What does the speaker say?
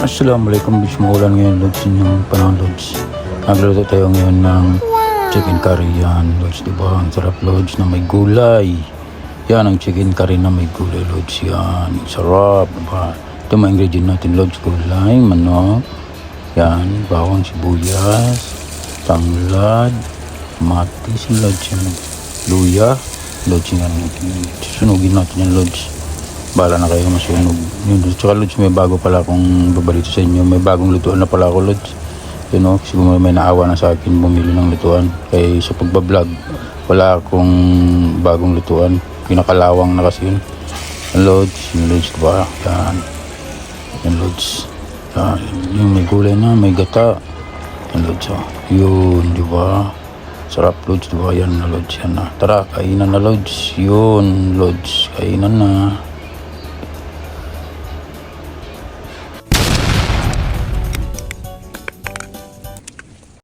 Assalamualaikum, bis maulan ngayon Lods, yung panahon Lods. Nagluluto tayo ngayon ng chicken curry yan Lods, diba? Ang sarap Lods na may gulay. Yan ang chicken curry na may gulay Lods, yan. Sarap, diba? Ito mga ingredient natin Lods, gulay, manok, yan, bawang sibuyas, tanglad, matis Lods, yan, luya Lods, yan. Sunugin natin yan Lods. Bala na kayo masunog. Yun, tsaka Lods, may bago pala akong babalito sa inyo. May bagong lutuan na pala ako Lods. You know, siguro may naawa na sa akin bumili ng lutuan. Kaya sa pagbablog, wala akong bagong lutuan. Pinakalawang na kasi yun. Lods, yung Lods, diba? Yan. Yan Lods. Yan. Yung may gulay na, may gata. Yan Lods, oh. Yun, diba? Sarap Lods, diba? Yan na Lods, yan na. Tara, kainan na Lods. Yun, Lods, kainan na.